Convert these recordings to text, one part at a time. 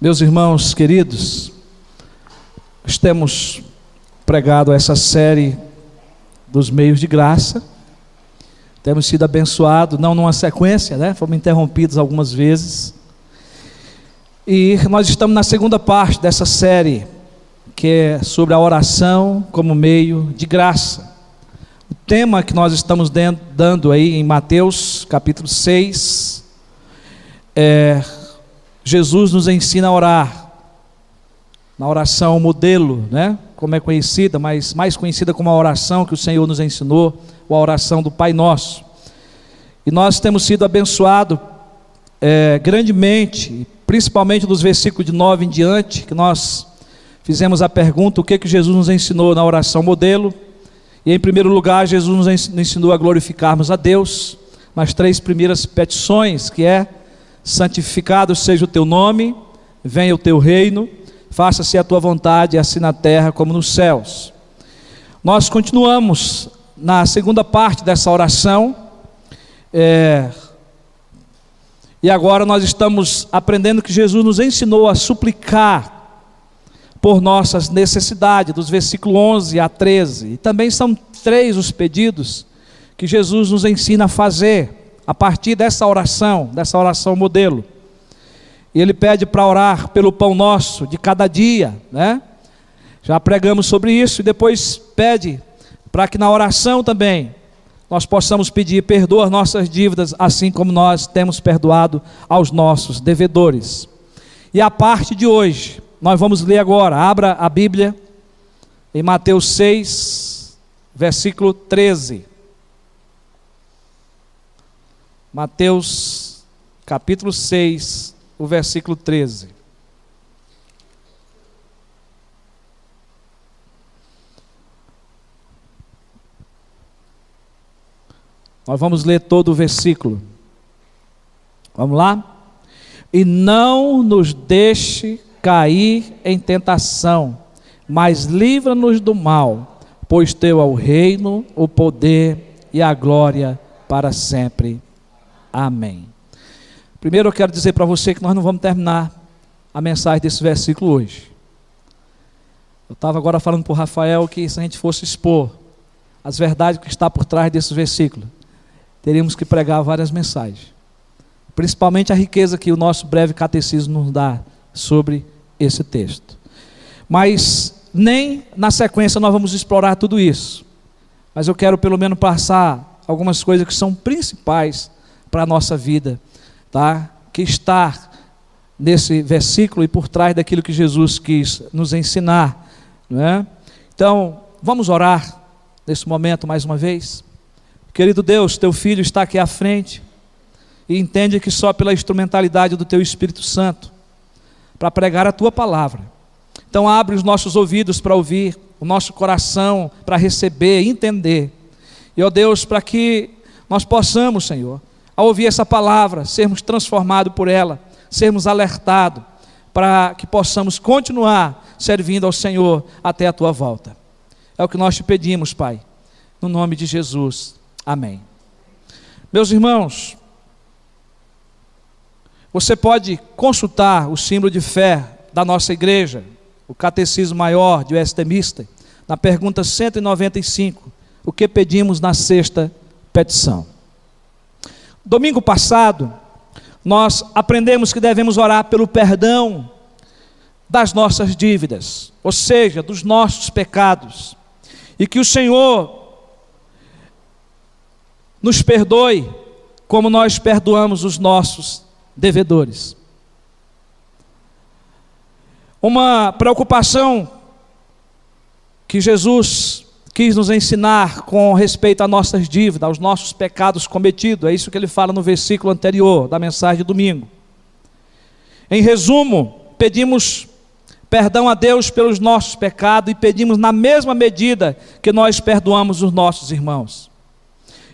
Meus irmãos queridos, nós temos pregado essa série dos meios de graça, temos sido abençoados, não numa sequência, fomos interrompidos algumas vezes, e nós estamos na segunda parte dessa série, que é sobre a oração como meio de graça. O tema que nós estamos dando aí em Mateus capítulo 6, Jesus nos ensina a orar, na oração modelo, como é conhecida, mas mais conhecida como a oração que o Senhor nos ensinou, ou a oração do Pai Nosso. E nós temos sido abençoados grandemente, principalmente dos versículos de 9 em diante, que nós fizemos a pergunta, o que Jesus nos ensinou na oração modelo. E em primeiro lugar, Jesus nos ensinou a glorificarmos a Deus, nas 3 primeiras petições, que é: santificado seja o teu nome, venha o teu reino, faça-se a tua vontade, assim na terra como nos céus. Nós continuamos na segunda parte dessa oração, e agora nós estamos aprendendo que Jesus nos ensinou a suplicar por nossas necessidades, dos versículos 11 a 13, e também são 3 os pedidos que Jesus nos ensina a fazer, a partir dessa oração modelo. E Ele pede para orar pelo pão nosso de cada dia, Já pregamos sobre isso, e depois pede para que na oração também nós possamos pedir: perdoa as nossas dívidas, assim como nós temos perdoado aos nossos devedores. E a parte de hoje, nós vamos ler agora, abra a Bíblia, em Mateus 6, versículo 13. Mateus capítulo 6, o versículo 13. Nós vamos ler todo o versículo. Vamos lá? E não nos deixe cair em tentação, mas livra-nos do mal, pois teu é o reino, o poder e a glória para sempre. Amém. Primeiro eu quero dizer para você que nós não vamos terminar a mensagem desse versículo hoje. Eu estava agora falando para o Rafael que se a gente fosse expor as verdades que está por trás desse versículo, teríamos que pregar várias mensagens, principalmente a riqueza que o nosso breve catecismo nos dá sobre esse texto. Mas nem na sequência nós vamos explorar tudo isso, mas eu quero pelo menos passar algumas coisas que são principais para a nossa vida, que está nesse versículo e por trás daquilo que Jesus quis nos ensinar, Então, vamos orar nesse momento mais uma vez. Querido Deus, teu filho está aqui à frente e entende que só pela instrumentalidade do teu Espírito Santo, para pregar a tua palavra. Então abre os nossos ouvidos para ouvir, o nosso coração para receber, entender. E ó Deus, para que nós possamos, Senhor, ao ouvir essa palavra, sermos transformados por ela, sermos alertados, para que possamos continuar servindo ao Senhor até a tua volta. É o que nós te pedimos, Pai, no nome de Jesus. Amém. Meus irmãos, você pode consultar o símbolo de fé da nossa igreja, o Catecismo Maior de Westminster, na pergunta 195, o que pedimos na sexta petição. Domingo passado, nós aprendemos que devemos orar pelo perdão das nossas dívidas, ou seja, dos nossos pecados, e que o Senhor nos perdoe como nós perdoamos os nossos devedores. Uma preocupação que Jesus quis nos ensinar com respeito às nossas dívidas, aos nossos pecados cometidos, é isso que ele fala no versículo anterior da mensagem de domingo. Em resumo, pedimos perdão a Deus pelos nossos pecados e pedimos na mesma medida que nós perdoamos os nossos irmãos.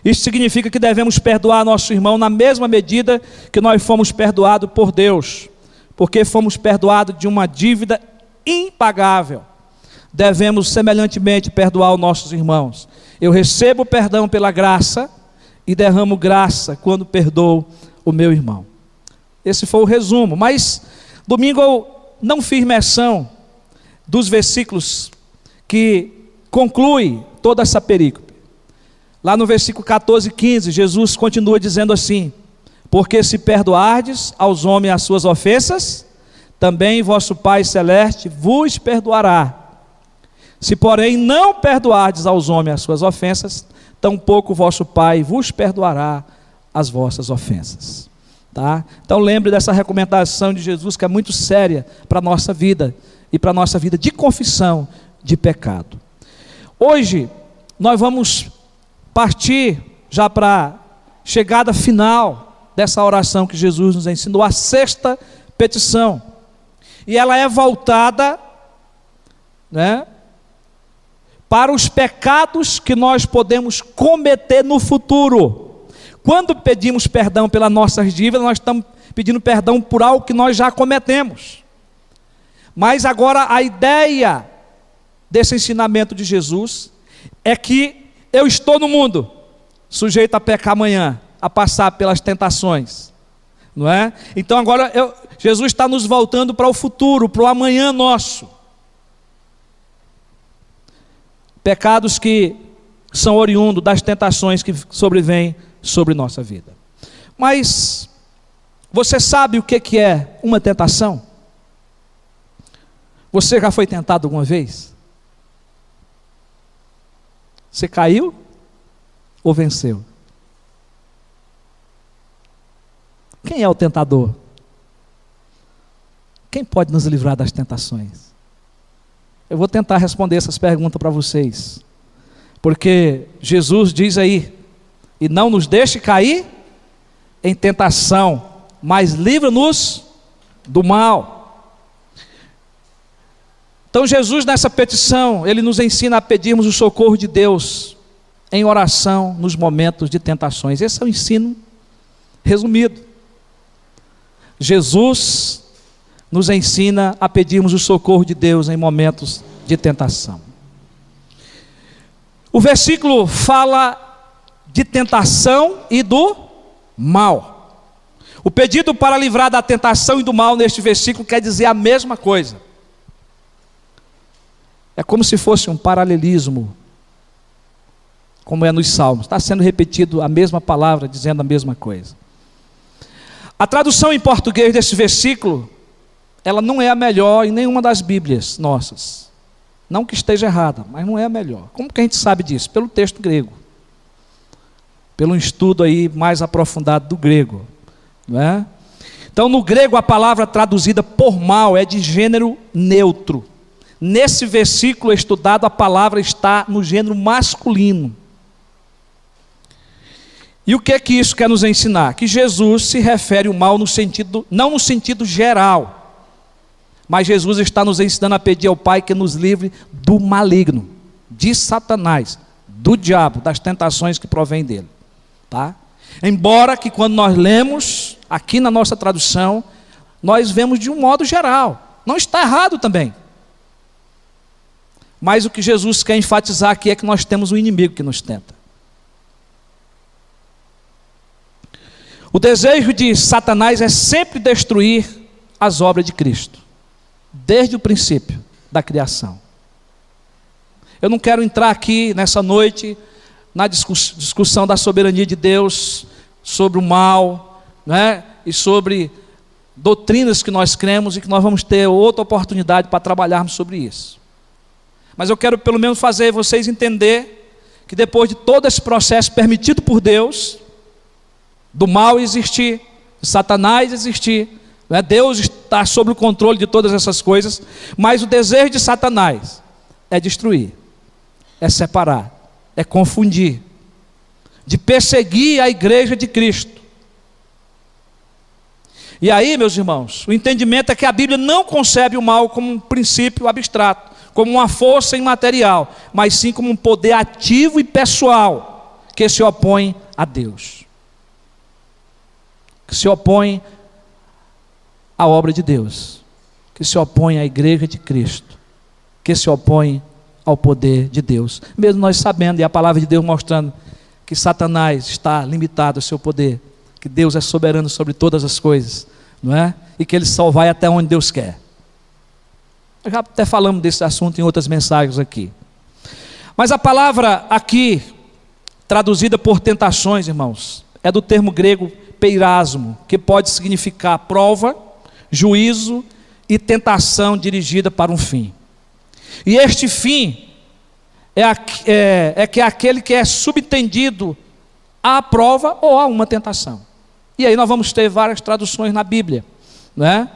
Isso significa que devemos perdoar nosso irmão na mesma medida que nós fomos perdoados por Deus, porque fomos perdoados de uma dívida impagável. Devemos semelhantemente perdoar os nossos irmãos. Eu recebo perdão pela graça e derramo graça quando perdoo o meu irmão. Esse foi o resumo, mas domingo não fiz menção dos versículos que conclui toda essa perícope. Lá no versículo 14 e 15, Jesus continua dizendo assim: porque se perdoardes aos homens as suas ofensas, também vosso Pai Celeste vos perdoará. Se porém não perdoardes aos homens as suas ofensas, tampouco vosso Pai vos perdoará as vossas ofensas. Tá? Então lembre dessa recomendação de Jesus, que é muito séria para a nossa vida, e para a nossa vida de confissão de pecado. Hoje nós vamos partir já para a chegada final dessa oração que Jesus nos ensinou, a sexta petição. E ela é voltada, né, para os pecados que nós podemos cometer no futuro. Quando pedimos perdão pelas nossas dívidas, nós estamos pedindo perdão por algo que nós já cometemos. Mas agora a ideia desse ensinamento de Jesus é que eu estou no mundo, sujeito a pecar amanhã, a passar pelas tentações, não é? Então agora Jesus está nos voltando para o futuro, para o amanhã nosso. Pecados que são oriundos das tentações que sobrevêm sobre nossa vida. Mas você sabe o que é uma tentação? Você já foi tentado alguma vez? Você caiu ou venceu? Quem é o tentador? Quem pode nos livrar das tentações? Eu vou tentar responder essas perguntas para vocês, porque Jesus diz aí: e não nos deixe cair em tentação, mas livra-nos do mal. Então Jesus, nessa petição, ele nos ensina a pedirmos o socorro de Deus em oração nos momentos de tentações. Esse é o ensino resumido. Jesus nos ensina a pedirmos o socorro de Deus em momentos de tentação. O versículo fala de tentação e do mal. O pedido para livrar da tentação e do mal neste versículo quer dizer a mesma coisa. É como se fosse um paralelismo, como é nos Salmos. Está sendo repetido a mesma palavra, dizendo a mesma coisa. A tradução em português desse versículo, ela não é a melhor em nenhuma das Bíblias nossas. Não que esteja errada, mas não é a melhor. Como que a gente sabe disso? Pelo texto grego. Pelo estudo aí mais aprofundado do grego, não é? Então, no grego, a palavra traduzida por mal é de gênero neutro. Nesse versículo estudado, a palavra está no gênero masculino. E o que é que isso quer nos ensinar? Que Jesus se refere ao mal no sentido, não no sentido geral, mas Jesus está nos ensinando a pedir ao Pai que nos livre do maligno, de Satanás, do diabo, das tentações que provêm dele. Tá? Embora que quando nós lemos aqui na nossa tradução, nós vemos de um modo geral. Não está errado também. Mas o que Jesus quer enfatizar aqui é que nós temos um inimigo que nos tenta. O desejo de Satanás é sempre destruir as obras de Cristo, desde o princípio da criação. Eu não quero entrar aqui nessa noite na discussão da soberania de Deus sobre o mal, né? E sobre doutrinas que nós cremos e que nós vamos ter outra oportunidade para trabalharmos sobre isso. Mas eu quero pelo menos fazer vocês entender que depois de todo esse processo permitido por Deus, do mal existir, de Satanás existir, né? Deus está sob o controle de todas essas coisas, mas o desejo de Satanás é destruir, é separar, é confundir, de perseguir a igreja de Cristo. E aí, meus irmãos, o entendimento é que a Bíblia não concebe o mal como um princípio abstrato, como uma força imaterial, mas sim como um poder ativo e pessoal, que se opõe a Deus, que se opõe à obra de Deus, que se opõe à igreja de Cristo, que se opõe ao poder de Deus. Mesmo nós sabendo, e a palavra de Deus mostrando que Satanás está limitado ao seu poder, que Deus é soberano sobre todas as coisas, não é? E que ele só vai até onde Deus quer. Nós já até falamos desse assunto em outras mensagens aqui. Mas a palavra aqui, traduzida por tentações, irmãos, é do termo grego peirasmo, que pode significar prova, juízo e tentação dirigida para um fim. E este fim é que é aquele que é subtendido à prova ou a uma tentação. E aí nós vamos ter várias traduções na Bíblia, né?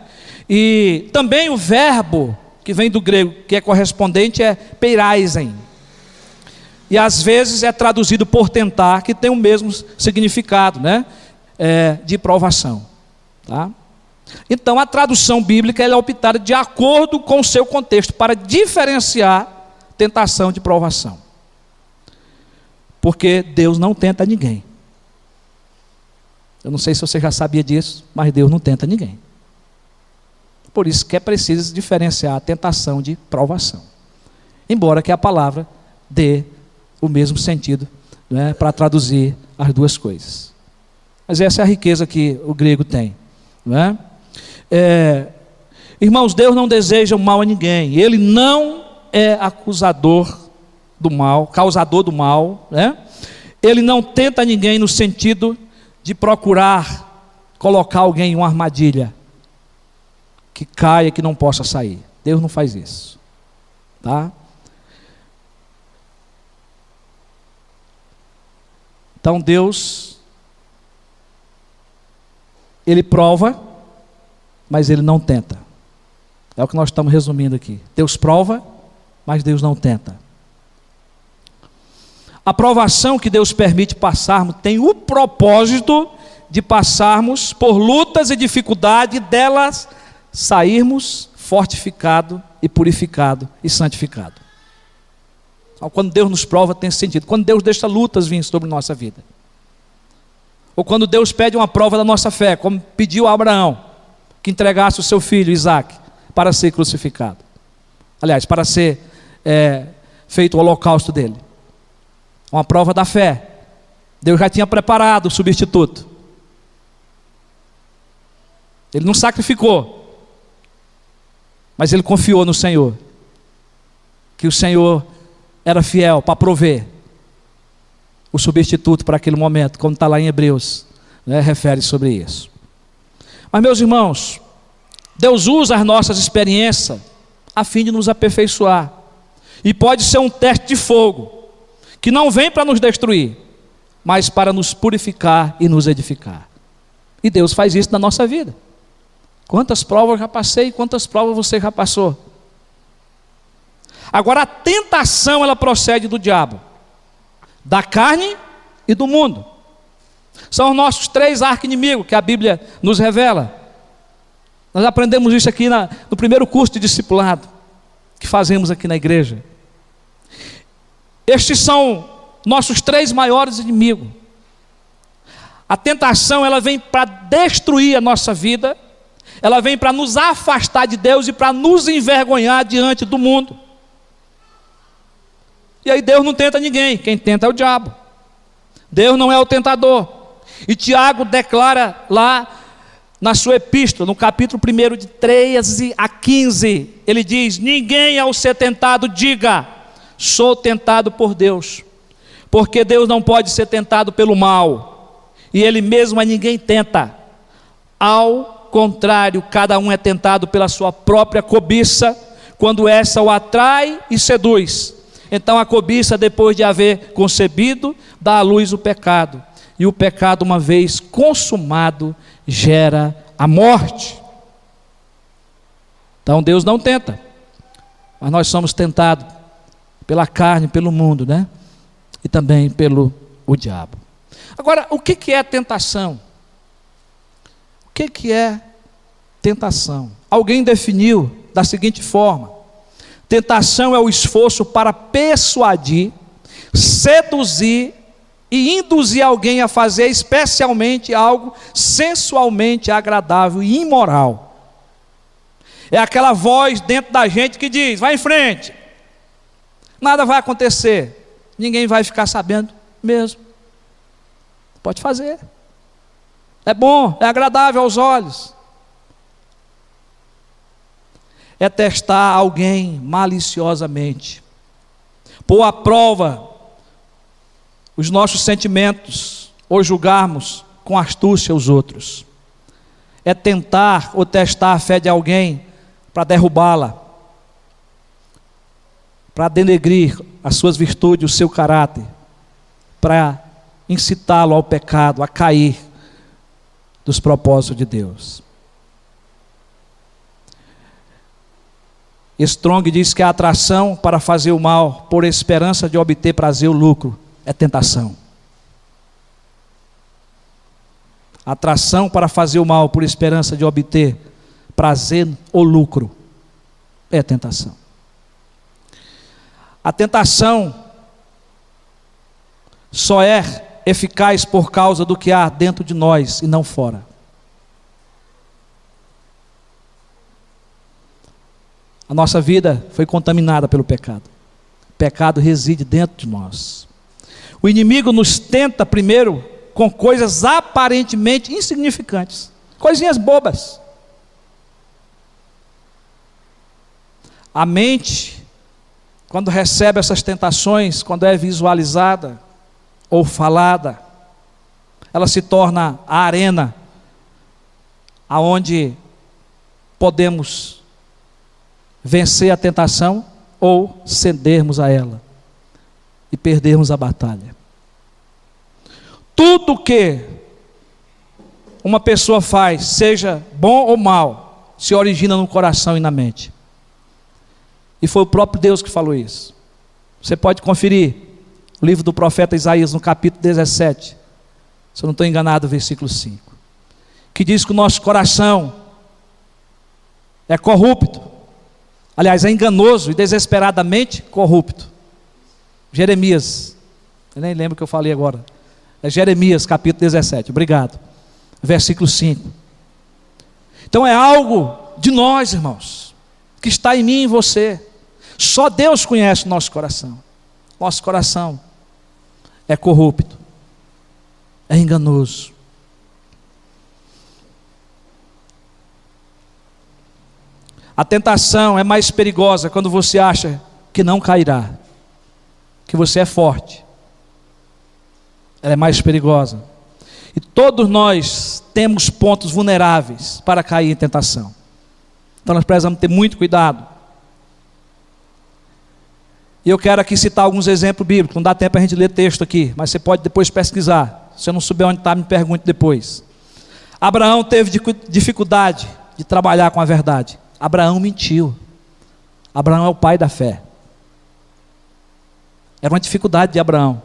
E também o verbo que vem do grego, que é correspondente, é peiraisen. E às vezes é traduzido por tentar, que tem o mesmo significado, né? De provação, tá? Então a tradução bíblica ela é optada de acordo com o seu contexto, para diferenciar tentação de provação. Porque Deus não tenta ninguém. Eu não sei se você já sabia disso, mas Deus não tenta ninguém. Por isso que é preciso diferenciar a tentação de provação. Embora que a palavra dê o mesmo sentido, né, para traduzir as duas coisas. Mas essa é a riqueza que o grego tem, não é? Irmãos, Deus não deseja o mal a ninguém. Ele não é acusador do mal, causador do mal, né? Ele não tenta ninguém no sentido de procurar colocar alguém em uma armadilha que caia, que não possa sair. Deus não faz isso, tá? Então Deus, Ele prova, mas Ele não tenta. É o que nós estamos resumindo aqui. Deus prova, mas Deus não tenta. A provação que Deus permite passarmos tem o propósito de passarmos por lutas e dificuldades, e delas sairmos fortificado e purificado e santificado. Então, quando Deus nos prova tem sentido. Quando Deus deixa lutas vir sobre nossa vida, ou quando Deus pede uma prova da nossa fé, como pediu a Abraão que entregasse o seu filho Isaque para ser crucificado, aliás, para ser feito o holocausto dele. Uma prova da fé. Deus já tinha preparado o substituto. Ele não sacrificou, mas ele confiou no Senhor, que o Senhor era fiel para prover o substituto para aquele momento, como está lá em Hebreus, né, refere sobre isso. Mas, meus irmãos, Deus usa as nossas experiências a fim de nos aperfeiçoar, e pode ser um teste de fogo, que não vem para nos destruir, mas para nos purificar e nos edificar. E Deus faz isso na nossa vida. Quantas provas eu já passei, quantas provas você já passou? Agora a tentação, ela procede do diabo, da carne e do mundo. São os nossos três arqui-inimigos que a Bíblia nos revela. Nós aprendemos isso aqui no primeiro curso de discipulado que fazemos aqui na igreja. Estes são nossos três maiores inimigos. A tentação, ela vem para destruir a nossa vida, ela vem para nos afastar de Deus e para nos envergonhar diante do mundo. E aí Deus não tenta ninguém, quem tenta é o diabo. Deus não é o tentador. E Tiago declara lá na sua epístola, no capítulo 1, de 13 a 15, ele diz: ninguém ao ser tentado diga, sou tentado por Deus, porque Deus não pode ser tentado pelo mal, e Ele mesmo a ninguém tenta. Ao contrário, cada um é tentado pela sua própria cobiça, quando essa o atrai e seduz. Então a cobiça, depois de haver concebido, dá à luz o pecado, e o pecado, uma vez consumado, gera a morte. Então Deus não tenta, mas nós somos tentados pela carne, pelo mundo, né? E também pelo diabo. Agora, o que é tentação? O que é tentação? Alguém definiu da seguinte forma: tentação é o esforço para persuadir, seduzir e induzir alguém a fazer especialmente algo sensualmente agradável e imoral. É aquela voz dentro da gente que diz: vai em frente, nada vai acontecer, ninguém vai ficar sabendo mesmo. Pode fazer, é bom, é agradável aos olhos. é testar alguém maliciosamente, pôr à prova os nossos sentimentos ou julgarmos com astúcia os outros. É tentar ou testar a fé de alguém para derrubá-la, para denegrir as suas virtudes, o seu caráter, para incitá-lo ao pecado, a cair dos propósitos de Deus. Strong diz que a atração para fazer o mal por esperança de obter prazer ou lucro é tentação. A atração para fazer o mal por esperança de obter prazer ou lucro é tentação. A tentação só é eficaz por causa do que há dentro de nós e não fora. A nossa vida foi contaminada pelo pecado. O pecado reside dentro de nós. O inimigo nos tenta primeiro com coisas aparentemente insignificantes, coisinhas bobas. A mente, quando recebe essas tentações, quando é visualizada ou falada, ela se torna a arena aonde podemos vencer a tentação ou cedermos a ela e perdermos a batalha. Tudo que uma pessoa faz, seja bom ou mal, se origina no coração e na mente. E foi o próprio Deus que falou isso. Você pode conferir o livro do profeta Isaías no capítulo 17, se eu não estou enganado, versículo 5, que diz que o nosso coração é corrupto, aliás, é enganoso e desesperadamente corrupto. Jeremias, eu nem lembro o que eu falei agora, é Jeremias capítulo 17, obrigado, versículo 5. Então é algo de nós, irmãos, que está em mim e em você. Só Deus conhece o nosso coração. Nosso coração é corrupto, é enganoso. A tentação é mais perigosa quando você acha que não cairá, que você é forte. Ela é mais perigosa. E todos nós temos pontos vulneráveis para cair em tentação. Então nós precisamos ter muito cuidado. E eu quero aqui citar alguns exemplos bíblicos. Não dá tempo para a gente ler texto aqui, mas você pode depois pesquisar. Se eu não souber onde está, me pergunte depois. Abraão teve dificuldade de trabalhar com a verdade. Abraão mentiu. Abraão é o pai da fé. Era uma dificuldade de Abraão.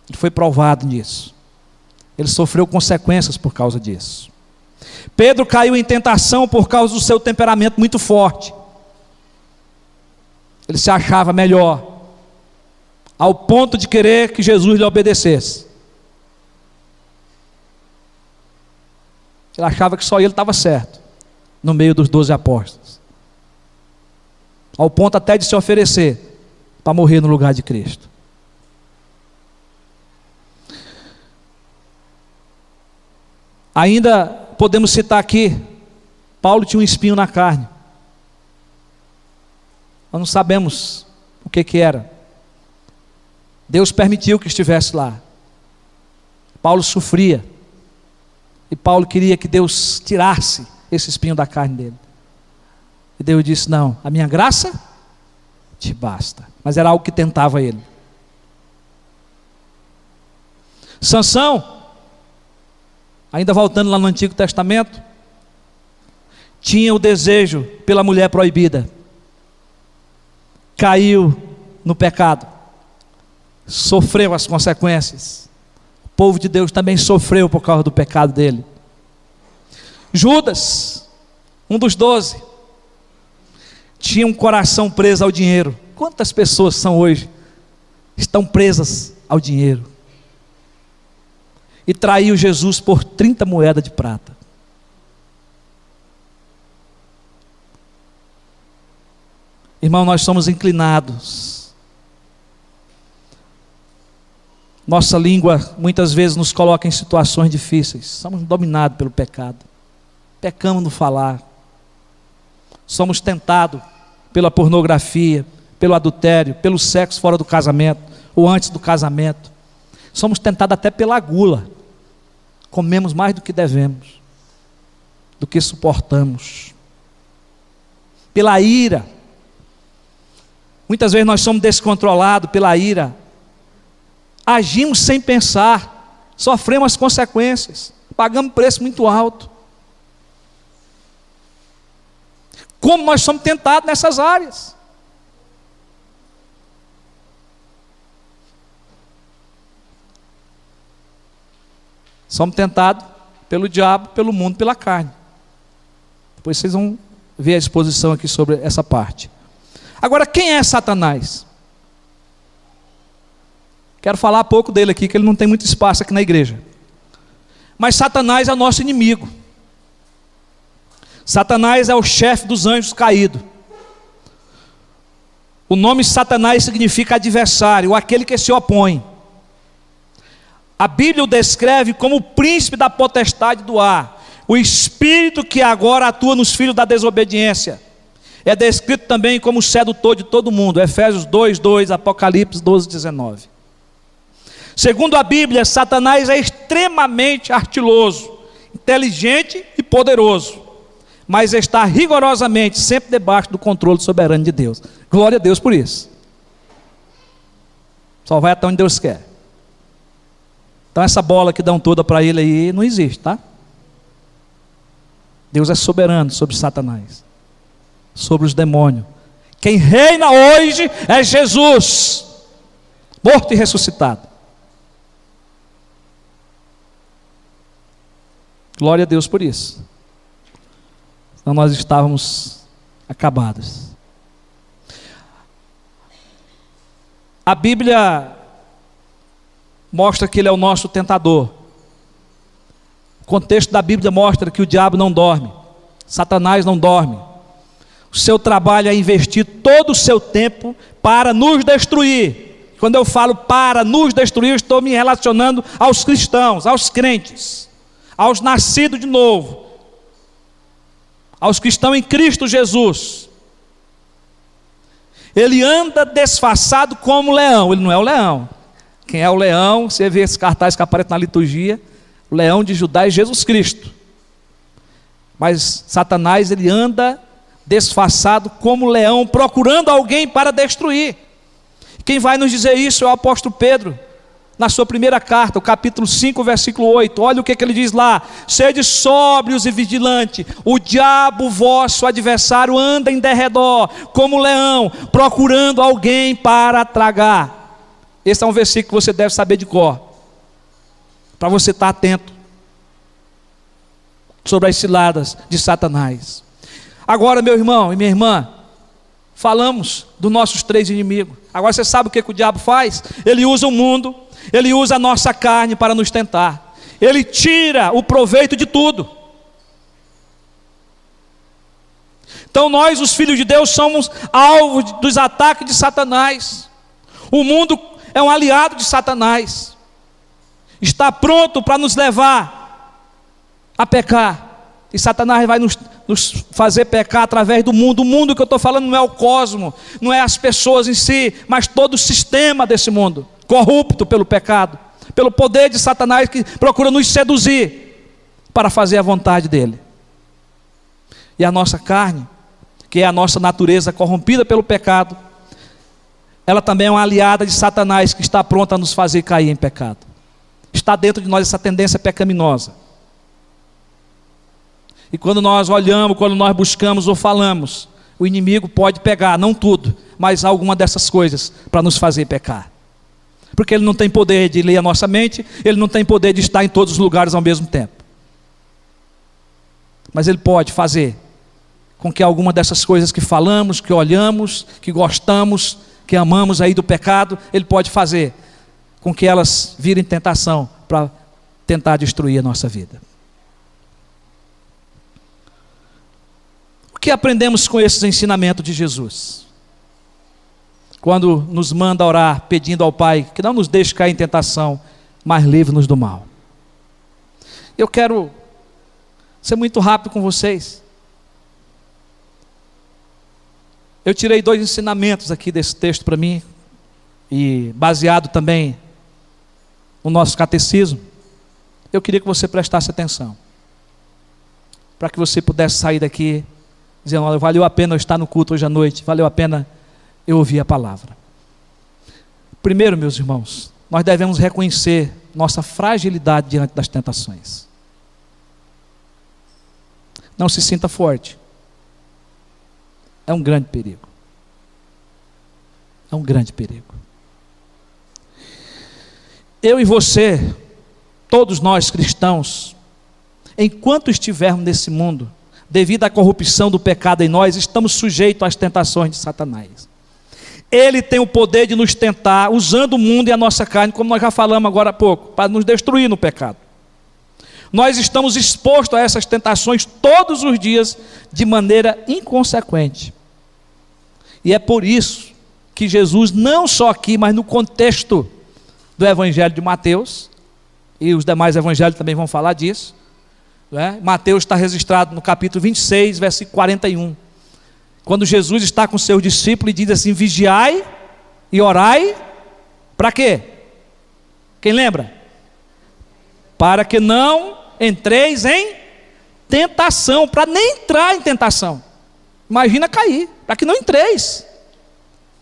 Ele foi provado nisso. Ele sofreu consequências por causa disso. Pedro caiu em tentação por causa do seu temperamento muito forte. Ele se achava melhor, ao ponto de querer que Jesus lhe obedecesse. Ele achava que só ele estava certo, no meio dos 12 apóstolos. Ao ponto até de se oferecer para morrer no lugar de Cristo. Ainda podemos citar aqui, Paulo tinha um espinho na carne. Nós não sabemos o que era. Deus permitiu que estivesse lá. Paulo sofria. E Paulo queria que Deus tirasse esse espinho da carne dele. E Deus disse: não, a minha graça te basta. Mas era algo que tentava ele. Sansão, ainda voltando lá no Antigo Testamento, tinha o desejo pela mulher proibida. Caiu no pecado, sofreu as consequências. O povo de Deus também sofreu por causa do pecado dele. Judas, um dos 12, tinha um coração preso ao dinheiro. Quantas pessoas são hoje, estão presas ao dinheiro? E traiu Jesus por 30 moedas de prata. Irmão, nós somos inclinados. Nossa língua muitas vezes nos coloca em situações difíceis. Somos dominados pelo pecado. Pecamos no falar. somos tentados pela pornografia, pelo adultério, pelo sexo fora do casamento, ou antes do casamento. Somos tentados até pela gula. Comemos mais do que devemos, do que suportamos. Pela ira. Muitas vezes nós somos descontrolados pela ira. Agimos sem pensar, sofremos as consequências, pagamos preço muito alto. Como nós somos tentados nessas áreas. Somos tentados pelo diabo, pelo mundo, pela carne. Depois vocês vão ver a exposição aqui sobre essa parte. Agora, quem é Satanás? Quero falar pouco dele aqui, que ele não tem muito espaço aqui na igreja. Mas Satanás é o nosso inimigo. Satanás é o chefe dos anjos caídos. O nome Satanás significa adversário, aquele que se opõe. A Bíblia o descreve como o príncipe da potestade do ar, o espírito que agora atua nos filhos da desobediência. É descrito também como o sedutor de todo mundo, Efésios 2:2, Apocalipse 12:19. Segundo a Bíblia, Satanás é extremamente ardiloso, inteligente e poderoso, mas está rigorosamente sempre debaixo do controle soberano de Deus. Glória a Deus por isso. Só vai até onde Deus quer. Então essa bola que dão toda para ele aí não existe, tá? Deus é soberano sobre Satanás, sobre os demônios. Quem reina hoje é Jesus, morto e ressuscitado. Glória a Deus por isso. Senão nós estávamos acabados. A Bíblia mostra que ele é o nosso tentador. O contexto da Bíblia mostra que o diabo não dorme, Satanás não dorme. O seu trabalho é investir todo o seu tempo para nos destruir. Quando eu falo para nos destruir, eu estou me relacionando aos cristãos, aos crentes, aos nascidos de novo, aos que estão em Cristo Jesus. Ele anda disfarçado como leão. Ele não é o leão. Quem é o leão? Você vê esse cartaz que aparece na liturgia, o leão de Judá é Jesus Cristo. Mas Satanás, ele anda disfarçado como leão, procurando alguém para destruir. Quem vai nos dizer isso é o apóstolo Pedro, na sua primeira carta, o capítulo 5, versículo 8. Olha o que ele diz lá: sede sóbrios e vigilantes, o diabo, vosso adversário, anda em derredor, como leão, procurando alguém para tragar. Esse é um versículo que você deve saber de cor, para você estar atento sobre as ciladas de Satanás. Agora, meu irmão e minha irmã, falamos dos nossos três inimigos. Agora você sabe o que o diabo faz? Ele usa o mundo, ele usa a nossa carne para nos tentar. Ele tira o proveito de tudo. Então nós, os filhos de Deus, somos alvo dos ataques de Satanás. O mundo é um aliado de Satanás. Está pronto para nos levar a pecar. E Satanás vai nos fazer pecar através do mundo. O mundo que eu estou falando não é o cosmo, não é as pessoas em si, mas todo o sistema desse mundo, corrupto pelo pecado, pelo poder de Satanás, que procura nos seduzir para fazer a vontade dele. E a nossa carne, que é a nossa natureza corrompida pelo pecado, ela também é uma aliada de Satanás, que está pronta a nos fazer cair em pecado. Está dentro de nós essa tendência pecaminosa. E quando nós olhamos, quando nós buscamos ou falamos, o inimigo pode pegar, não tudo, mas alguma dessas coisas para nos fazer pecar. Porque ele não tem poder de ler a nossa mente, ele não tem poder de estar em todos os lugares ao mesmo tempo. Mas ele pode fazer com que alguma dessas coisas que falamos, que olhamos, que gostamos, que amamos aí do pecado, ele pode fazer com que elas virem tentação para tentar destruir a nossa vida. O que aprendemos com esses ensinamentos de Jesus? Quando nos manda orar pedindo ao Pai que não nos deixe cair em tentação, mas livre-nos do mal. Eu quero ser muito rápido com vocês. Eu tirei 2 ensinamentos aqui desse texto para mim, e baseado também no nosso catecismo. Eu queria que você prestasse atenção, para que você pudesse sair daqui dizendo: olha, valeu a pena eu estar no culto hoje à noite, valeu a pena eu ouvir a palavra. Primeiro, meus irmãos, nós devemos reconhecer nossa fragilidade diante das tentações. Não se sinta forte. É um grande perigo. É um grande perigo. Eu e você, todos nós cristãos, enquanto estivermos nesse mundo, devido à corrupção do pecado em nós, estamos sujeitos às tentações de Satanás. Ele tem o poder de nos tentar, usando o mundo e a nossa carne, como nós já falamos agora há pouco, para nos destruir no pecado. Nós estamos expostos a essas tentações todos os dias, de maneira inconsequente. E é por isso que Jesus, não só aqui, mas no contexto do Evangelho de Mateus, e os demais evangelhos também vão falar disso, né? Mateus está registrado no capítulo 26, versículo 41, quando Jesus está com seus discípulos e diz assim: vigiai e orai, para quê? Quem lembra? Para que não entreis em tentação, para nem entrar em tentação. Imagina cair, para que não entreis,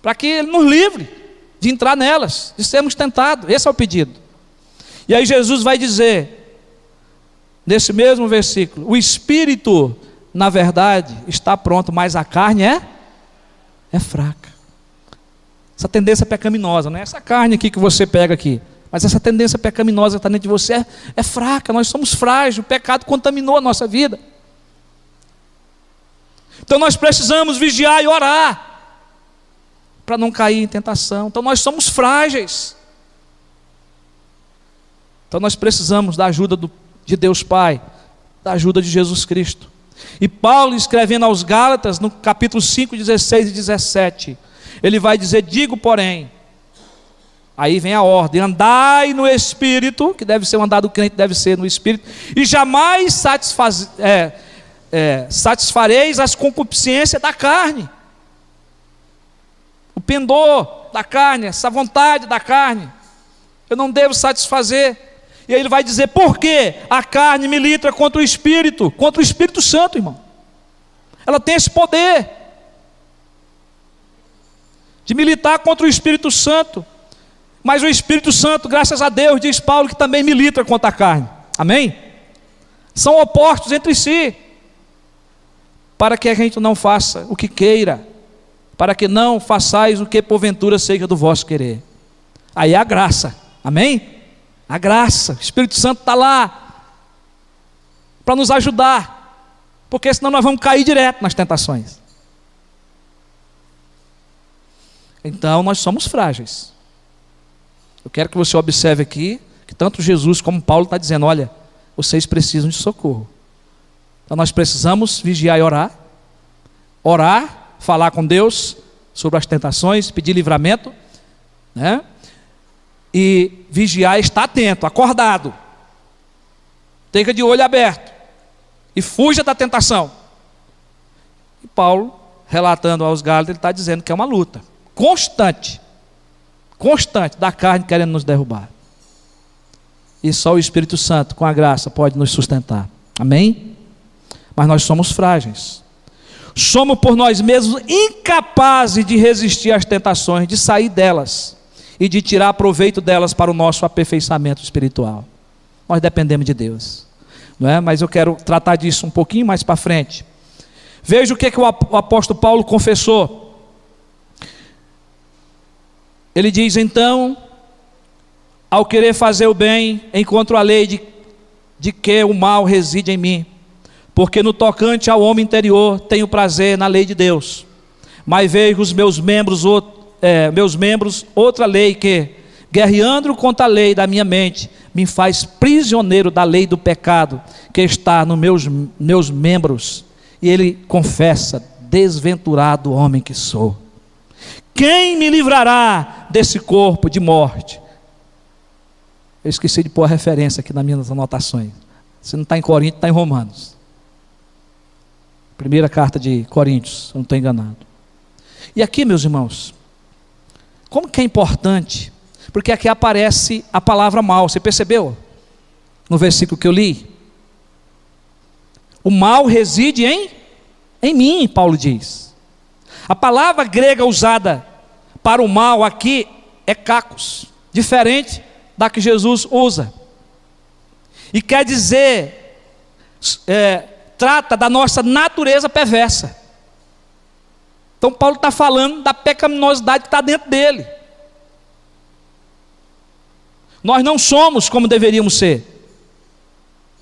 para que Ele nos livre de entrar nelas, de sermos tentados. Esse é o pedido. E aí Jesus vai dizer, nesse mesmo versículo: o espírito, na verdade, está pronto, mas a carne é fraca. Essa tendência pecaminosa, não é essa carne aqui que você pega aqui, mas essa tendência pecaminosa que está dentro de você é fraca. Nós somos frágeis, o pecado contaminou a nossa vida. Então nós precisamos vigiar e orar, para não cair em tentação. Então nós somos frágeis. Então nós precisamos da ajuda de Deus Pai, da ajuda de Jesus Cristo. E Paulo, escrevendo aos Gálatas, no capítulo 5, 16 e 17, ele vai dizer: digo, porém, aí vem a ordem, andai no Espírito, que deve ser o andar do crente, deve ser no Espírito, e jamais satisfareis as concupiscências da carne, o pendor da carne, essa vontade da carne, eu não devo satisfazer. E aí ele vai dizer: por quê? A carne milita contra o Espírito Santo, irmão. Ela tem esse poder de militar contra o Espírito Santo. Mas o Espírito Santo, graças a Deus, diz Paulo, que também milita contra a carne. Amém? São opostos entre si, para que a gente não faça o que queira, para que não façais o que porventura seja do vosso querer. Aí é a graça. Amém? A graça, o Espírito Santo está lá para nos ajudar, porque senão nós vamos cair direto nas tentações. Então nós somos frágeis. Eu quero que você observe aqui que tanto Jesus como Paulo está dizendo: olha, vocês precisam de socorro. Então nós precisamos vigiar e orar, falar com Deus sobre as tentações, pedir livramento, né? E vigiar, estar atento, acordado, tenha de olho aberto e fuja da tentação. E Paulo, relatando aos Gálatas, ele está dizendo que é uma luta constante da carne querendo nos derrubar, e só o Espírito Santo com a graça pode nos sustentar. Amém? Mas nós somos frágeis, somos por nós mesmos incapazes de resistir às tentações, de sair delas e de tirar proveito delas para o nosso aperfeiçoamento espiritual. Nós dependemos de Deus, não é? Mas eu quero tratar disso um pouquinho mais para frente. Veja o que o apóstolo Paulo confessou. Ele diz: então, ao querer fazer o bem, encontro a lei de que o mal reside em mim, porque no tocante ao homem interior tenho prazer na lei de Deus, mas vejo os meus membros outra lei que, guerreando contra a lei da minha mente, me faz prisioneiro da lei do pecado que está nos meus membros. E ele confessa: desventurado homem que sou, quem me livrará desse corpo de morte? Eu esqueci de pôr a referência aqui nas minhas anotações. Se não está em Coríntios, está em Romanos. Primeira carta de Coríntios, se eu não estou enganado. E aqui, meus irmãos, como que é importante? Porque aqui aparece a palavra mal, você percebeu? No versículo que eu li. O mal reside em mim, Paulo diz. A palavra grega usada para o mal aqui é kakos, diferente da que Jesus usa. E quer dizer, trata da nossa natureza perversa. Então Paulo está falando da pecaminosidade que está dentro dele. Nós não somos como deveríamos ser,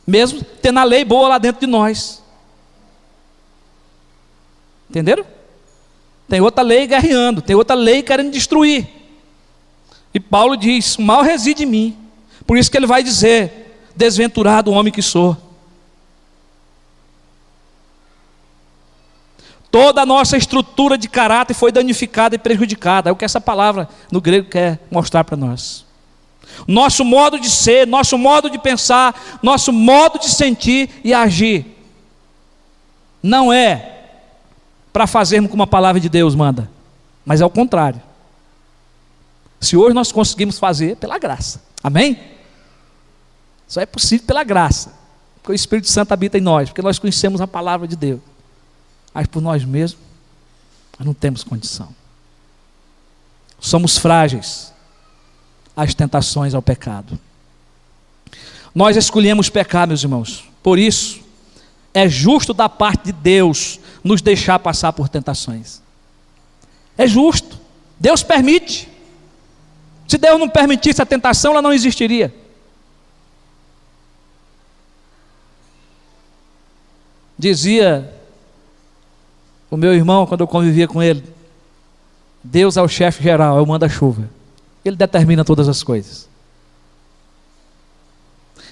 mesmo tendo a lei boa lá dentro de nós. Entenderam? Tem outra lei guerreando, tem outra lei querendo destruir. E Paulo diz: o mal reside em mim. Por isso que ele vai dizer: desventurado o homem que sou. Toda a nossa estrutura de caráter foi danificada e prejudicada. É o que essa palavra no grego quer mostrar para nós. Nosso modo de ser, nosso modo de pensar, nosso modo de sentir e agir não é para fazermos como a palavra de Deus manda, mas é o contrário. Se hoje nós conseguimos fazer, pela graça, amém? Só é possível pela graça, porque o Espírito Santo habita em nós, porque nós conhecemos a palavra de Deus. Mas por nós mesmos, nós não temos condição. Somos frágeis às tentações ao pecado. Nós escolhemos pecar, meus irmãos. Por isso, é justo da parte de Deus nos deixar passar por tentações. É justo. Deus permite. Se Deus não permitisse a tentação, ela não existiria. Dizia o meu irmão, quando eu convivia com ele: Deus é o chefe geral, é o manda-chuva. Ele determina todas as coisas.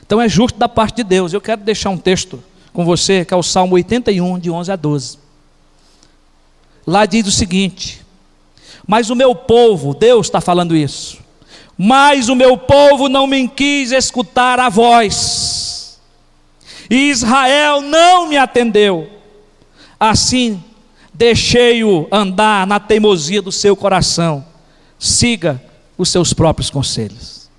Então é justo da parte de Deus. Eu quero deixar um texto com você, que é o Salmo 81, de 11 a 12. Lá diz o seguinte: mas o meu povo, Deus está falando isso, mas o meu povo não me quis escutar a voz, e Israel não me atendeu. Assim deixei-o andar na teimosia do seu coração, siga os seus próprios conselhos.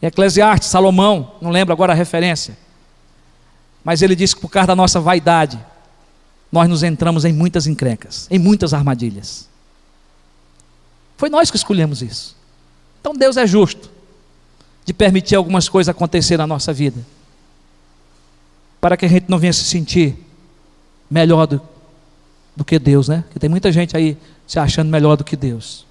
Em Eclesiastes, Salomão, não lembro agora a referência, mas ele disse que por causa da nossa vaidade, nós nos entramos em muitas encrencas, em muitas armadilhas. Foi nós que escolhemos isso. Então Deus é justo de permitir algumas coisas acontecer na nossa vida, para que a gente não venha se sentir melhor do que Deus, né? Porque tem muita gente aí se achando melhor do que Deus.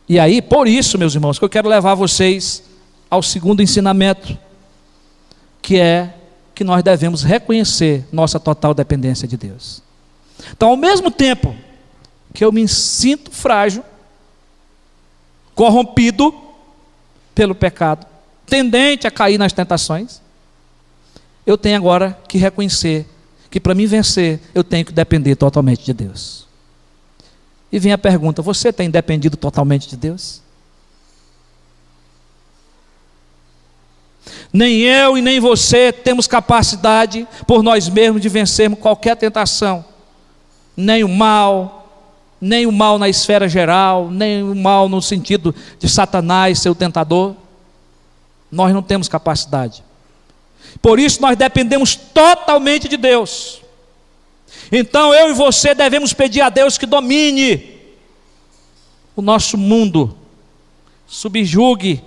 E aí, por isso, meus irmãos, que eu quero levar vocês ao segundo ensinamento, que é que nós devemos reconhecer nossa total dependência de Deus. Então, ao mesmo tempo que eu me sinto frágil, corrompido pelo pecado, tendente a cair nas tentações, eu tenho agora que reconhecer que para mim vencer, eu tenho que depender totalmente de Deus. E vem a pergunta: você tem dependido totalmente de Deus? Nem eu e nem você temos capacidade por nós mesmos de vencermos qualquer tentação, nem o mal na esfera geral, nem o mal no sentido de Satanás, seu tentador. Nós não temos capacidade. Por isso nós dependemos totalmente de Deus. Então eu e você devemos pedir a Deus que domine o nosso mundo, subjugue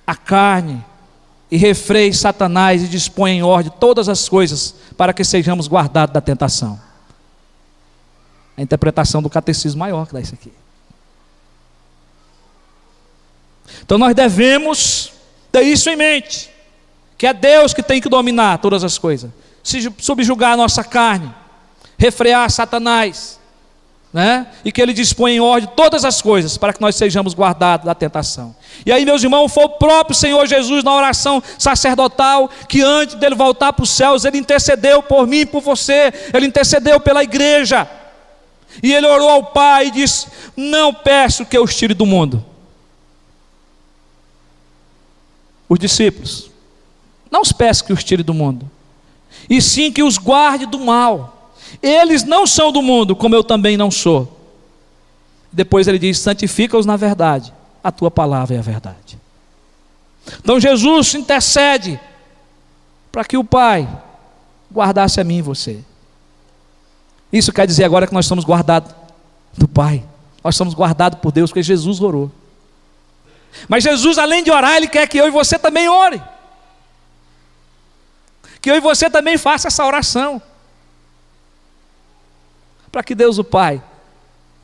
a carne e refreie Satanás e disponha em ordem todas as coisas para que sejamos guardados da tentação. A interpretação do catecismo maior que dá isso aqui. Então nós devemos ter isso em mente, que é Deus que tem que dominar todas as coisas, subjugar a nossa carne, refrear Satanás, né? E que Ele dispõe em ordem todas as coisas para que nós sejamos guardados da tentação. E aí, meus irmãos, foi o próprio Senhor Jesus na oração sacerdotal que antes dele voltar para os céus, Ele intercedeu por mim e por você, Ele intercedeu pela igreja, e Ele orou ao Pai e disse: não peço que eu os tire do mundo. Os discípulos: não os peço que os tire do mundo, e sim que os guarde do mal. Eles não são do mundo, como eu também não sou. Depois ele diz: santifica-os na verdade, a tua palavra é a verdade. Então Jesus intercede para que o Pai guardasse a mim e você. Isso quer dizer agora que nós somos guardados do Pai. Nós somos guardados por Deus, porque Jesus orou. Mas Jesus, além de orar, Ele quer que eu e você também ore. Que eu e você também faça essa oração. Para que Deus o Pai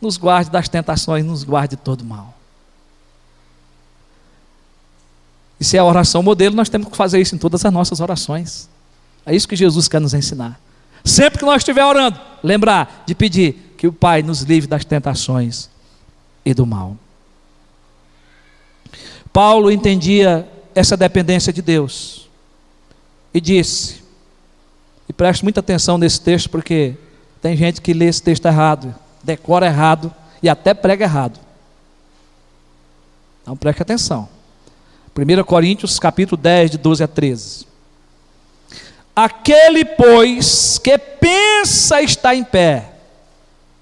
nos guarde das tentações, nos guarde de todo mal. E se é a oração modelo, nós temos que fazer isso em todas as nossas orações. É isso que Jesus quer nos ensinar. Sempre que nós estiver orando, lembrar de pedir que o Pai nos livre das tentações e do mal. Paulo entendia essa dependência de Deus e disse, e preste muita atenção nesse texto, porque tem gente que lê esse texto errado, decora errado e até prega errado. Então preste atenção. 1 Coríntios capítulo 10, de 12 a 13. Aquele, pois, que pensa estar em pé.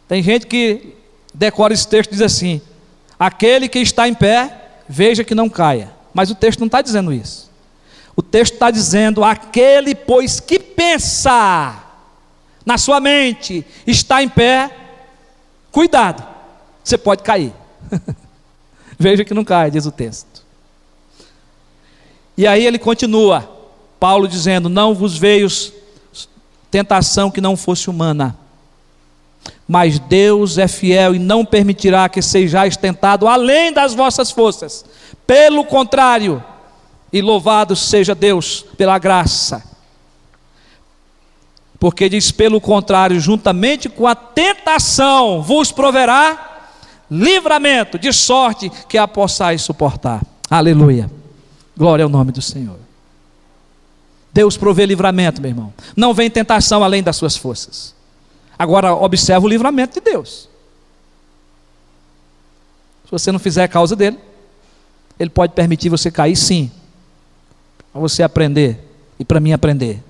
Tem gente que decora esse texto e diz assim: aquele que está em pé, veja que não caia. Mas o texto não está dizendo isso. O texto está dizendo: aquele, pois, que pensa na sua mente está em pé, cuidado, você pode cair. Veja que não cai, diz o texto. E aí ele continua, Paulo dizendo: não vos veio tentação que não fosse humana, mas Deus é fiel e não permitirá que sejais tentado além das vossas forças. Pelo contrário, e louvado seja Deus pela graça, porque diz: pelo contrário, juntamente com a tentação vos proverá livramento, de sorte que a possais suportar. Aleluia, glória ao nome do Senhor. Deus provê livramento, meu irmão. Não vem tentação além das suas forças. Agora observa o livramento de Deus. Se você não fizer a causa dele, ele pode permitir você cair, sim, para você aprender e para mim aprender.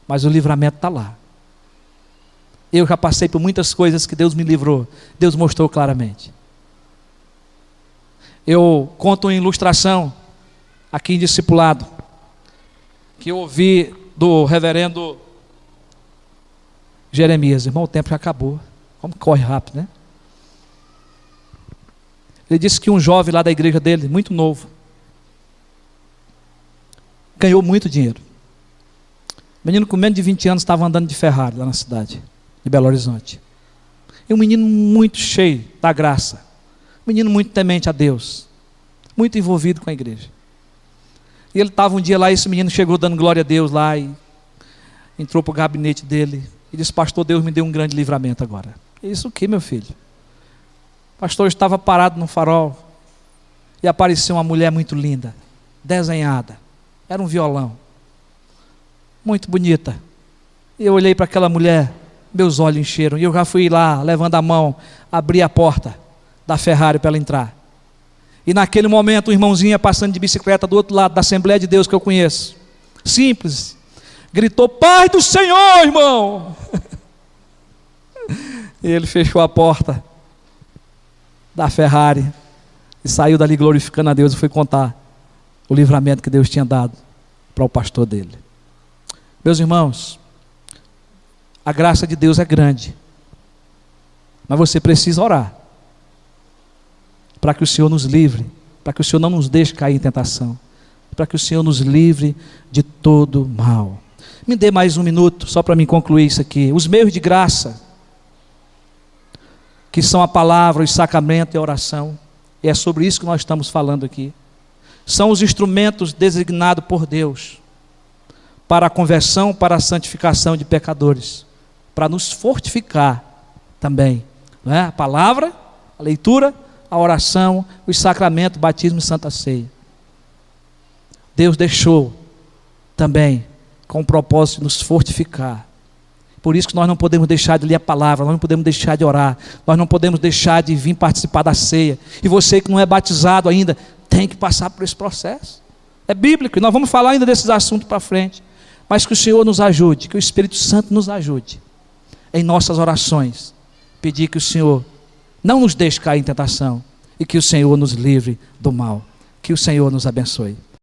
Mas o livramento está lá. Eu já passei por muitas coisas que Deus me livrou, Deus mostrou claramente. Eu conto uma ilustração aqui em discipulado, que eu ouvi do reverendo Jeremias. Irmão, o tempo já acabou. Como corre rápido, né? Ele disse que um jovem lá da igreja dele, muito novo, ganhou muito dinheiro. O menino com menos de 20 anos estava andando de Ferrari lá na cidade de Belo Horizonte. E um menino muito cheio da graça, um menino muito temente a Deus, muito envolvido com a igreja. E ele estava um dia lá, e esse menino chegou dando glória a Deus lá, e entrou para o gabinete dele e disse: pastor, Deus me deu um grande livramento agora. Isso o que, meu filho? O pastor estava parado no farol e apareceu uma mulher muito linda, desenhada, era um violão, muito bonita. E eu olhei para aquela mulher, meus olhos encheram, e eu já fui lá, levando a mão, abri a porta da Ferrari para ela entrar. E naquele momento, um irmãozinho ia passando de bicicleta do outro lado da Assembleia de Deus que eu conheço, simples, gritou: paz do Senhor, irmão. E ele fechou a porta da Ferrari e saiu dali glorificando a Deus, e foi contar o livramento que Deus tinha dado para o pastor dele. Meus irmãos, a graça de Deus é grande, mas você precisa orar para que o Senhor nos livre, para que o Senhor não nos deixe cair em tentação, para que o Senhor nos livre de todo mal. Me dê mais um minuto, só para me concluir isso aqui. Os meios de graça, que são a palavra, o sacramento e a oração, e é sobre isso que nós estamos falando aqui, são os instrumentos designados por Deus para a conversão, para a santificação de pecadores, para nos fortificar também, não é? A palavra, a leitura, a oração, os sacramentos, batismo e santa ceia. Deus deixou também com o propósito de nos fortificar. Por isso que nós não podemos deixar de ler a palavra, nós não podemos deixar de orar, nós não podemos deixar de vir participar da ceia. E você que não é batizado ainda, tem que passar por esse processo. É bíblico, e nós vamos falar ainda desses assuntos para frente. mas que o Senhor nos ajude, que o Espírito Santo nos ajude em nossas orações, pedir que o Senhor não nos deixe cair em tentação e que o Senhor nos livre do mal. Que o Senhor nos abençoe.